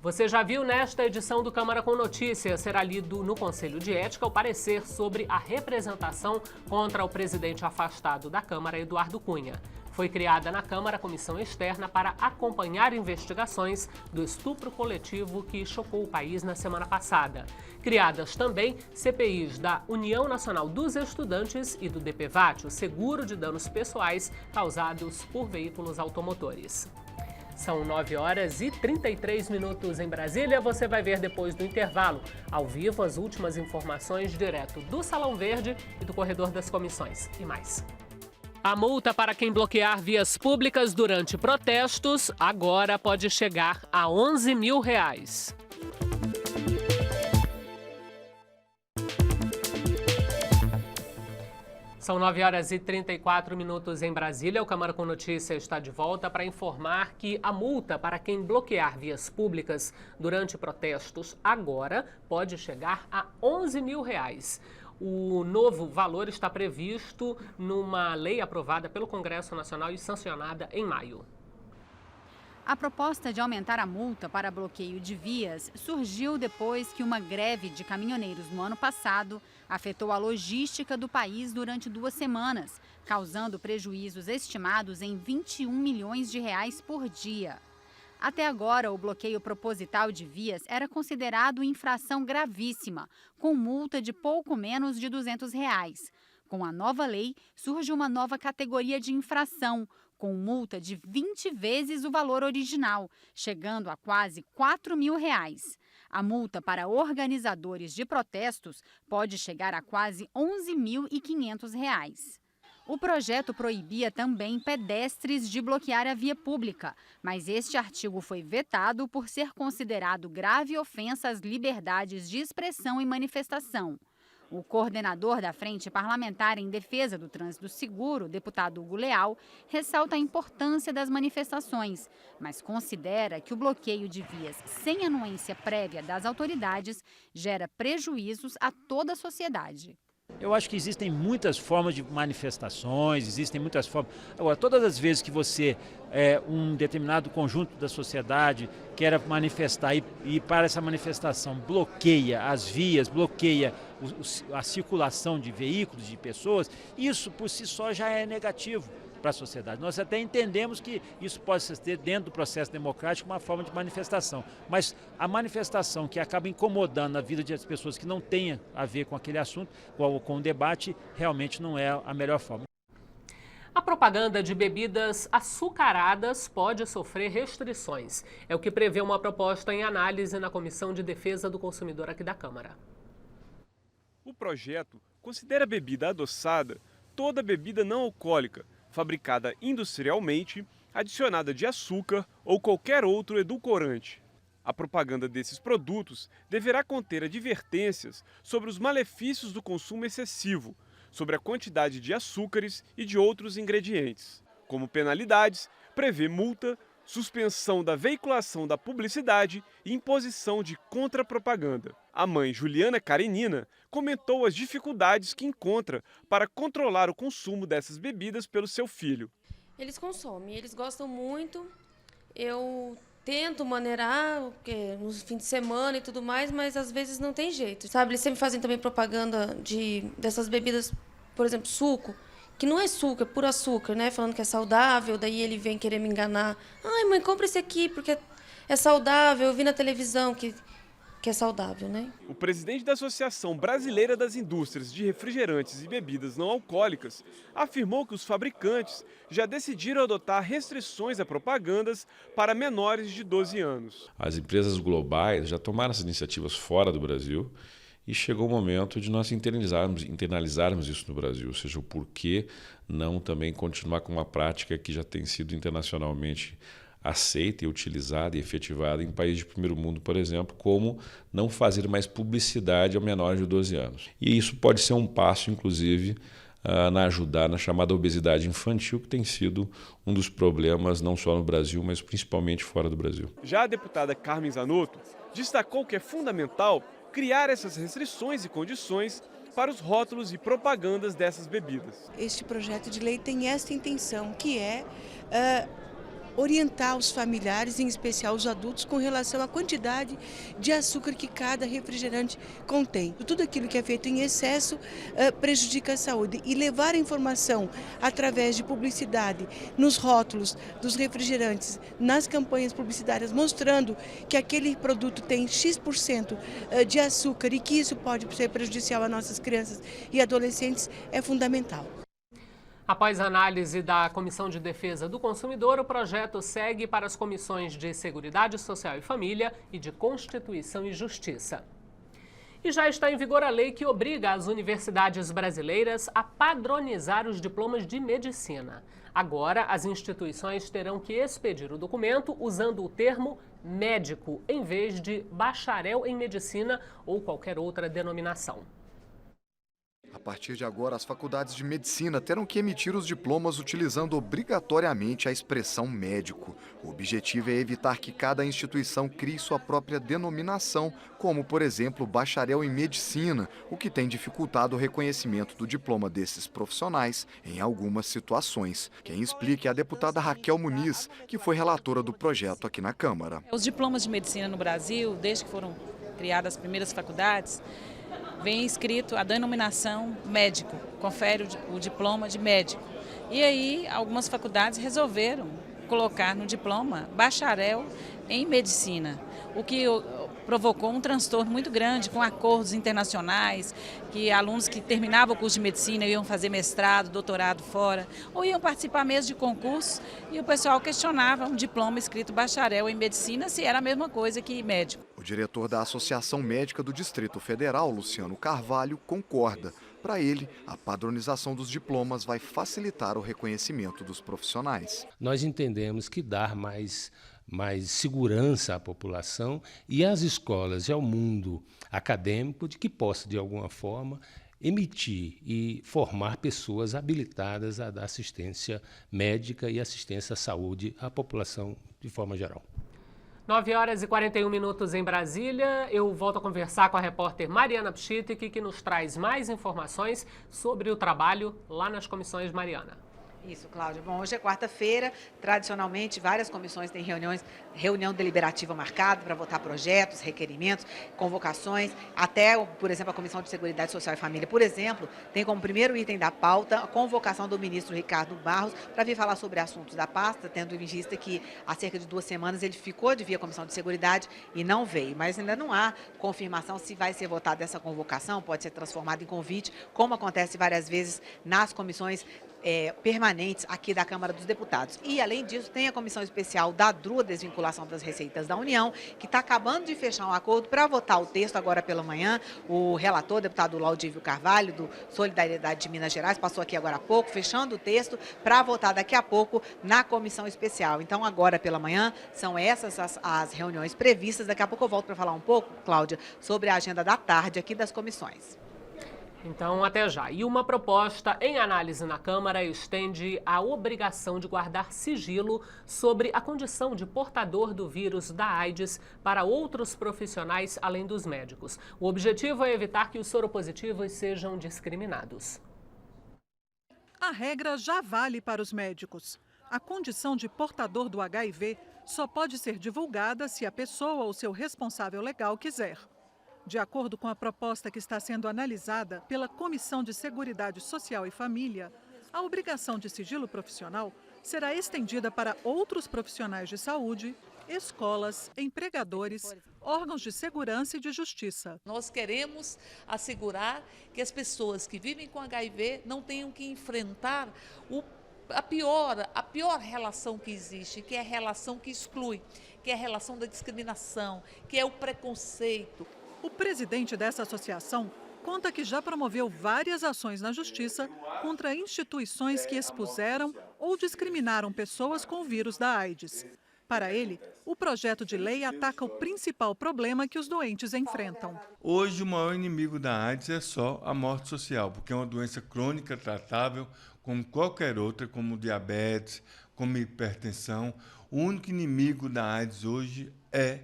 Você já viu nesta edição do Câmara com Notícias, será lido no Conselho de Ética o parecer sobre a representação contra o presidente afastado da Câmara, Eduardo Cunha. Foi criada na Câmara a comissão externa para acompanhar investigações do estupro coletivo que chocou o país na semana passada. Criadas também CPIs da União Nacional dos Estudantes e do DPVAT, o seguro de danos pessoais causados por veículos automotores. São 9h33 em Brasília. Você vai ver depois do intervalo, ao vivo, as últimas informações direto do Salão Verde e do Corredor das Comissões. E mais. A multa para quem bloquear vias públicas durante protestos agora pode chegar a R$11 mil. São 9h34 em Brasília. O Câmara com Notícias está de volta para informar que a multa para quem bloquear vias públicas durante protestos agora pode chegar a R$11 mil. O novo valor está previsto numa lei aprovada pelo Congresso Nacional e sancionada em maio. A proposta de aumentar a multa para bloqueio de vias surgiu depois que uma greve de caminhoneiros no ano passado afetou a logística do país durante 2 semanas, causando prejuízos estimados em R$21 milhões por dia. Até agora, o bloqueio proposital de vias era considerado infração gravíssima, com multa de pouco menos de R$200. Com a nova lei, surge uma nova categoria de infração, com multa de 20 vezes o valor original, chegando a quase R$4.000. A multa para organizadores de protestos pode chegar a quase R$11.500. O projeto proibia também pedestres de bloquear a via pública, mas este artigo foi vetado por ser considerado grave ofensa às liberdades de expressão e manifestação. O coordenador da Frente Parlamentar em Defesa do Trânsito Seguro, deputado Hugo Leal, ressalta a importância das manifestações, mas considera que o bloqueio de vias sem anuência prévia das autoridades gera prejuízos a toda a sociedade. Eu acho que existem muitas formas de manifestações, existem muitas formas. Agora, todas as vezes que você, um determinado conjunto da sociedade, quer manifestar e para essa manifestação bloqueia as vias, bloqueia a circulação de veículos, de pessoas, isso por si só já é negativo para a sociedade. Nós até entendemos que isso pode ser, dentro do processo democrático, uma forma de manifestação. Mas a manifestação que acaba incomodando a vida das pessoas que não tenha a ver com aquele assunto, com o debate, realmente não é a melhor forma. A propaganda de bebidas açucaradas pode sofrer restrições. É o que prevê uma proposta em análise na Comissão de Defesa do Consumidor aqui da Câmara. O projeto considera a bebida adoçada toda bebida não alcoólica, fabricada industrialmente, adicionada de açúcar ou qualquer outro edulcorante. A propaganda desses produtos deverá conter advertências sobre os malefícios do consumo excessivo, sobre a quantidade de açúcares e de outros ingredientes. Como penalidades, prevê multa, suspensão da veiculação da publicidade e imposição de contrapropaganda. A mãe Juliana Karenina comentou as dificuldades que encontra para controlar o consumo dessas bebidas pelo seu filho. Eles consomem, eles gostam muito. Eu tento maneirar nos fins de semana e tudo mais, mas às vezes não tem jeito. Sabe, eles sempre fazem também propaganda dessas bebidas, por exemplo, suco, que não é suco, é puro açúcar, né? Falando que é saudável, daí ele vem querer me enganar. Ai, mãe, compra esse aqui porque é saudável, eu vi na televisão que é saudável, né? O presidente da Associação Brasileira das Indústrias de Refrigerantes e Bebidas Não Alcoólicas afirmou que os fabricantes já decidiram adotar restrições a propagandas para menores de 12 anos. As empresas globais já tomaram essas iniciativas fora do Brasil e chegou o momento de nós internalizarmos isso no Brasil, ou seja, o porquê não também continuar com uma prática que já tem sido internacionalmente aceita e utilizada e efetivada em países de primeiro mundo, por exemplo, como não fazer mais publicidade ao menor de 12 anos. E isso pode ser um passo, inclusive, ajudar na chamada obesidade infantil, que tem sido um dos problemas não só no Brasil, mas principalmente fora do Brasil. Já a deputada Carmen Zanotto destacou que é fundamental criar essas restrições e condições para os rótulos e propagandas dessas bebidas. Este projeto de lei tem esta intenção, que é orientar os familiares, em especial os adultos, com relação à quantidade de açúcar que cada refrigerante contém. Tudo aquilo que é feito em excesso prejudica a saúde. E levar a informação através de publicidade nos rótulos dos refrigerantes, nas campanhas publicitárias, mostrando que aquele produto tem X% de açúcar e que isso pode ser prejudicial a nossas crianças e adolescentes, é fundamental. Após a análise da Comissão de Defesa do Consumidor, o projeto segue para as comissões de Seguridade Social e Família e de Constituição e Justiça. E já está em vigor a lei que obriga as universidades brasileiras a padronizar os diplomas de medicina. Agora, as instituições terão que expedir o documento usando o termo médico, em vez de bacharel em medicina ou qualquer outra denominação. A partir de agora, as faculdades de medicina terão que emitir os diplomas utilizando obrigatoriamente a expressão médico. O objetivo é evitar que cada instituição crie sua própria denominação, como, por exemplo, bacharel em medicina, o que tem dificultado o reconhecimento do diploma desses profissionais em algumas situações. Quem explica é a deputada Raquel Muniz, que foi relatora do projeto aqui na Câmara. Os diplomas de medicina no Brasil, desde que foram criadas as primeiras faculdades, vem escrito a denominação médico, confere o diploma de médico. E aí algumas faculdades resolveram colocar no diploma bacharel em medicina, o que provocou um transtorno muito grande com acordos internacionais, que alunos que terminavam o curso de medicina iam fazer mestrado, doutorado fora, ou iam participar mesmo de concursos, e o pessoal questionava um diploma escrito bacharel em medicina se era a mesma coisa que médico. O diretor da Associação Médica do Distrito Federal, Luciano Carvalho, concorda. Para ele, a padronização dos diplomas vai facilitar o reconhecimento dos profissionais. Nós entendemos que dar mais segurança à população e às escolas e ao mundo acadêmico de que possa, de alguma forma, emitir e formar pessoas habilitadas a dar assistência médica e assistência à saúde à população de forma geral. 9h41 em Brasília. Eu volto a conversar com a repórter Mariana Pchitic, que nos traz mais informações sobre o trabalho lá nas comissões. Mariana. Isso, Cláudia. Bom, hoje é quarta-feira, tradicionalmente várias comissões têm reunião deliberativa marcada para votar projetos, requerimentos, convocações, até, por exemplo, a Comissão de Seguridade Social e Família, por exemplo, tem como primeiro item da pauta a convocação do ministro Ricardo Barros para vir falar sobre assuntos da pasta, tendo em vista que há cerca de 2 semanas ele ficou de vir à Comissão de Seguridade e não veio, mas ainda não há confirmação se vai ser votada essa convocação, pode ser transformada em convite, como acontece várias vezes nas comissões permanentes aqui da Câmara dos Deputados. E, além disso, tem a Comissão Especial da DRU, Desvinculação das Receitas da União, que está acabando de fechar um acordo para votar o texto agora pela manhã. O relator, deputado Laudívio Carvalho, do Solidariedade de Minas Gerais, passou aqui agora há pouco, fechando o texto para votar daqui a pouco na Comissão Especial. Então, agora pela manhã, são essas as reuniões previstas. Daqui a pouco eu volto para falar um pouco, Cláudia, sobre a agenda da tarde aqui das comissões. Então, até já. E uma proposta em análise na Câmara estende a obrigação de guardar sigilo sobre a condição de portador do vírus da AIDS para outros profissionais além dos médicos. O objetivo é evitar que os soropositivos sejam discriminados. A regra já vale para os médicos. A condição de portador do HIV só pode ser divulgada se a pessoa ou seu responsável legal quiser. De acordo com a proposta que está sendo analisada pela Comissão de Seguridade Social e Família, a obrigação de sigilo profissional será estendida para outros profissionais de saúde, escolas, empregadores, órgãos de segurança e de justiça. Nós queremos assegurar que as pessoas que vivem com HIV não tenham que enfrentar a pior relação que existe, que é a relação que exclui, que é a relação da discriminação, que é o preconceito. O presidente dessa associação conta que já promoveu várias ações na justiça contra instituições que expuseram ou discriminaram pessoas com o vírus da AIDS. Para ele, o projeto de lei ataca o principal problema que os doentes enfrentam. Hoje, o maior inimigo da AIDS é só a morte social, porque é uma doença crônica tratável como qualquer outra, como diabetes, como hipertensão. O único inimigo da AIDS hoje é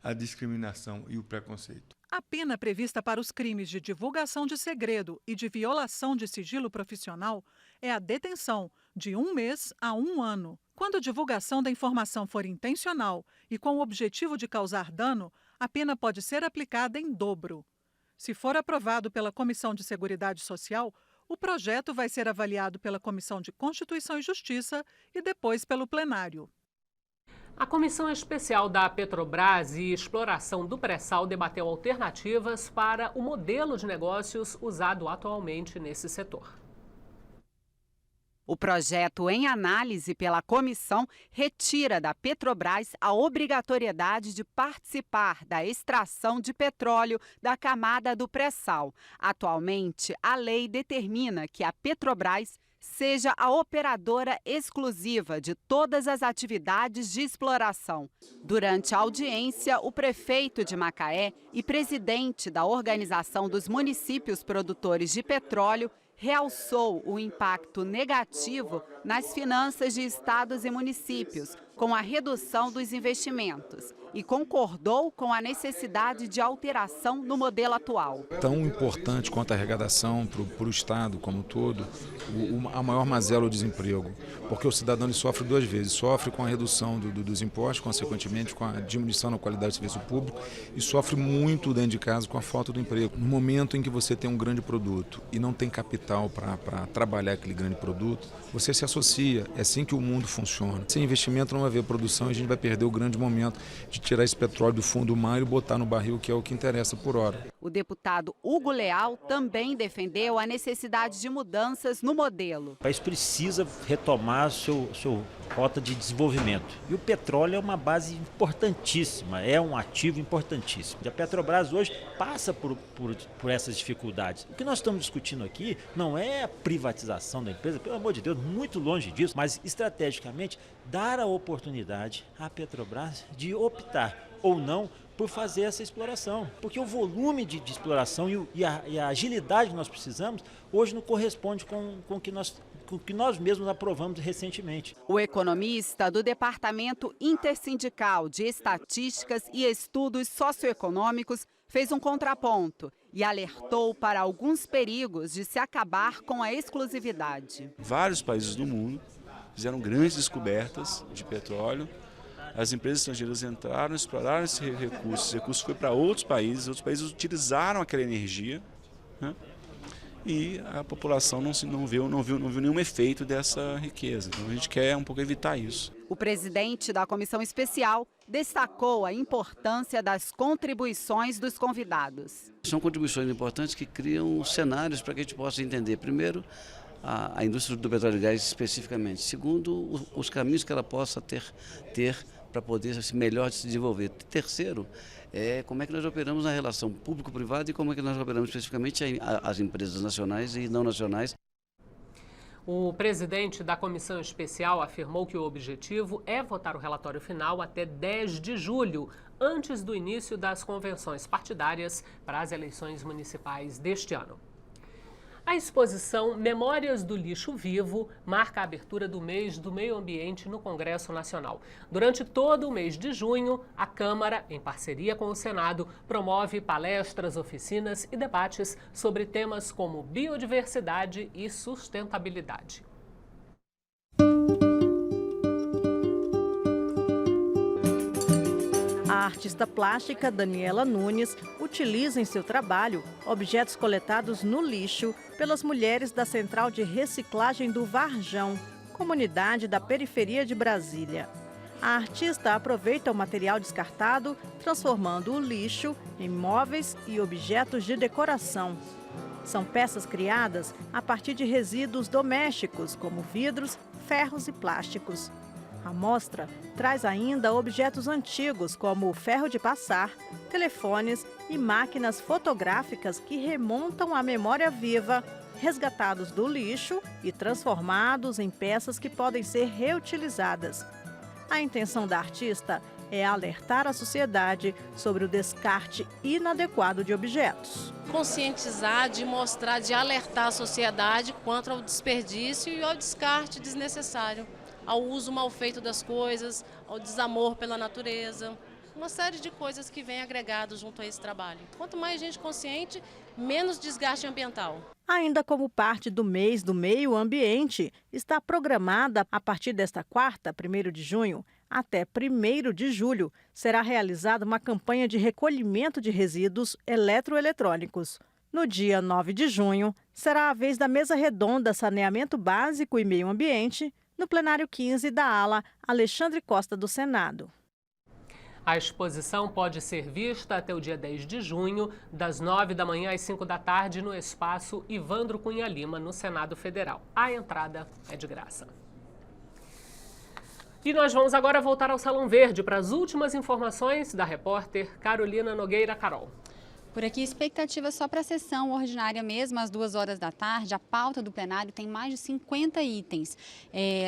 a discriminação e o preconceito. A pena prevista para os crimes de divulgação de segredo e de violação de sigilo profissional é a detenção de 1 mês a 1 ano. Quando a divulgação da informação for intencional e com o objetivo de causar dano, a pena pode ser aplicada em dobro. Se for aprovado pela Comissão de Seguridade Social, o projeto vai ser avaliado pela Comissão de Constituição e Justiça e depois pelo plenário. A Comissão Especial da Petrobras e Exploração do Pré-sal debateu alternativas para o modelo de negócios usado atualmente nesse setor. O projeto em análise pela comissão retira da Petrobras a obrigatoriedade de participar da extração de petróleo da camada do pré-sal. Atualmente, a lei determina que a Petrobras seja a operadora exclusiva de todas as atividades de exploração. Durante a audiência, o prefeito de Macaé e presidente da Organização dos Municípios Produtores de Petróleo realçou o impacto negativo nas finanças de estados e municípios, com a redução dos investimentos, e concordou com a necessidade de alteração no modelo atual. Tão importante quanto a arrecadação para o Estado como um todo, a maior mazela é o desemprego, porque o cidadão ele sofre 2 vezes, sofre com a redução dos impostos, consequentemente com a diminuição na qualidade do serviço público, e sofre muito dentro de casa com a falta do emprego. No momento em que você tem um grande produto e não tem capital capital para trabalhar aquele grande produto, você se associa, é assim que o mundo funciona. Sem investimento não vai haver produção e a gente vai perder o grande momento de tirar esse petróleo do fundo do mar e botar no barril, que é o que interessa por hora. O deputado Hugo Leal também defendeu a necessidade de mudanças no modelo. O país precisa retomar sua rota de desenvolvimento. E o petróleo é uma base importantíssima, é um ativo importantíssimo. A Petrobras hoje passa por essas dificuldades. O que nós estamos discutindo aqui não é a privatização da empresa, pelo amor de Deus, muito longe disso, mas estrategicamente dar a oportunidade à Petrobras de optar ou não por fazer essa exploração. Porque o volume de exploração e a agilidade que nós precisamos hoje não corresponde com o que nós mesmos aprovamos recentemente. O economista do Departamento Intersindical de Estatísticas e Estudos Socioeconômicos fez um contraponto e alertou para alguns perigos de se acabar com a exclusividade. Vários países do mundo fizeram grandes descobertas de petróleo. As empresas estrangeiras entraram, exploraram esse recurso foi para outros países utilizaram aquela energia, né? E a população não viu nenhum efeito dessa riqueza. Então a gente quer um pouco evitar isso. O presidente da comissão especial destacou a importância das contribuições dos convidados. São contribuições importantes que criam cenários para que a gente possa entender, primeiro, a indústria do petróleo e gás especificamente. Segundo, os caminhos que ela possa ter para poder melhor se desenvolver. Terceiro, como é que nós operamos na relação público-privado e como é que nós operamos especificamente as empresas nacionais e não nacionais. O presidente da comissão especial afirmou que o objetivo é votar o relatório final até 10 de julho, antes do início das convenções partidárias para as eleições municipais deste ano. A exposição Memórias do Lixo Vivo marca a abertura do mês do meio ambiente no Congresso Nacional. Durante todo o mês de junho, a Câmara, em parceria com o Senado, promove palestras, oficinas e debates sobre temas como biodiversidade e sustentabilidade. A artista plástica Daniela Nunes utiliza em seu trabalho objetos coletados no lixo pelas mulheres da Central de Reciclagem do Varjão, comunidade da periferia de Brasília. A artista aproveita o material descartado, transformando o lixo em móveis e objetos de decoração. São peças criadas a partir de resíduos domésticos, como vidros, ferros e plásticos. A mostra traz ainda objetos antigos, como o ferro de passar, telefones e máquinas fotográficas que remontam à memória viva, resgatados do lixo e transformados em peças que podem ser reutilizadas. A intenção da artista é alertar a sociedade sobre o descarte inadequado de objetos. Conscientizar, de mostrar, de alertar a sociedade quanto ao desperdício e ao descarte desnecessário, ao uso mal feito das coisas, ao desamor pela natureza, uma série de coisas que vem agregado junto a esse trabalho. Quanto mais gente consciente, menos desgaste ambiental. Ainda como parte do mês do meio ambiente, está programada a partir desta quarta, 1º de junho, até 1º de julho, será realizada uma campanha de recolhimento de resíduos eletroeletrônicos. No dia 9 de junho, será a vez da mesa redonda Saneamento Básico e Meio Ambiente, no plenário 15 da ala Alexandre Costa do Senado. A exposição pode ser vista até o dia 10 de junho, das 9 da manhã às 5 da tarde, no espaço Ivandro Cunha Lima, no Senado Federal. A entrada é de graça. E nós vamos agora voltar ao Salão Verde para as últimas informações da repórter Carolina Nogueira. Carol. Por aqui, expectativa só para a sessão ordinária mesmo, às 2 horas da tarde. A pauta do plenário tem mais de 50 itens.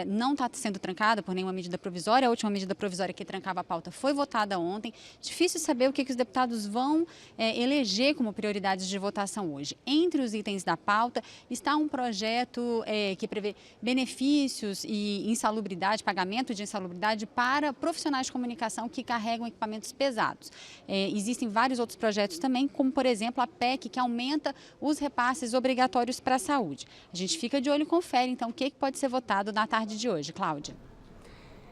Não está sendo trancada por nenhuma medida provisória. A última medida provisória que trancava a pauta foi votada ontem. Difícil saber o que os deputados vão eleger como prioridades de votação hoje. Entre os itens da pauta está um projeto que prevê benefícios e insalubridade, pagamento de insalubridade para profissionais de comunicação que carregam equipamentos pesados. Existem vários outros projetos também, como, por exemplo, a PEC, que aumenta os repasses obrigatórios para a saúde. A gente fica de olho e confere, então, o que pode ser votado na tarde de hoje. Cláudia.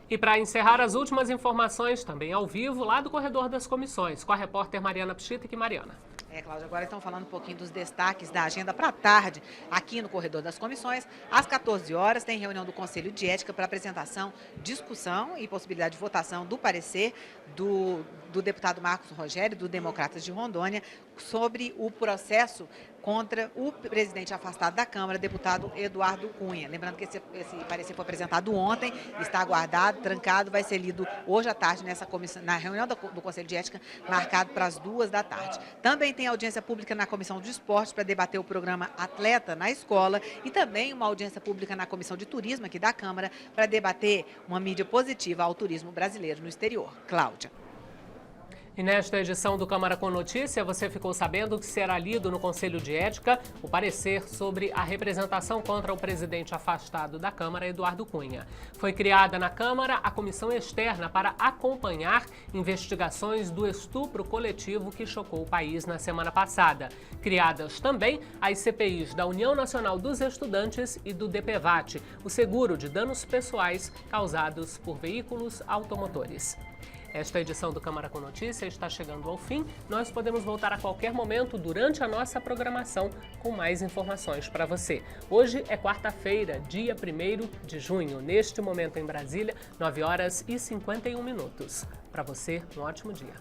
E para encerrar as últimas informações, também ao vivo, lá do Corredor das Comissões, com a repórter Mariana Pchita. Mariana. Cláudia, agora estão falando um pouquinho dos destaques da agenda para a tarde, aqui no Corredor das Comissões. Às 14 horas tem reunião do Conselho de Ética para apresentação, discussão e possibilidade de votação do parecer do deputado Marcos Rogério, do Democratas de Rondônia, sobre o processo contra o presidente afastado da Câmara, deputado Eduardo Cunha. Lembrando que esse parecer foi apresentado ontem, está aguardado, trancado, vai ser lido hoje à tarde nessa comissão, na reunião do Conselho de Ética, marcado para as 14h. Também tem audiência pública na Comissão de Esportes para debater o programa Atleta na Escola e também uma audiência pública na Comissão de Turismo aqui da Câmara para debater uma mídia positiva ao turismo brasileiro no exterior. Cláudia. E nesta edição do Câmara com Notícia, você ficou sabendo que será lido no Conselho de Ética o parecer sobre a representação contra o presidente afastado da Câmara, Eduardo Cunha. Foi criada na Câmara a comissão externa para acompanhar investigações do estupro coletivo que chocou o país na semana passada. Criadas também as CPIs da União Nacional dos Estudantes e do DPVAT, o seguro de danos pessoais causados por veículos automotores. Esta edição do Câmara com Notícia está chegando ao fim. Nós podemos voltar a qualquer momento durante a nossa programação com mais informações para você. Hoje é quarta-feira, dia 1º de junho. Neste momento em Brasília, 9h51. Para você, um ótimo dia.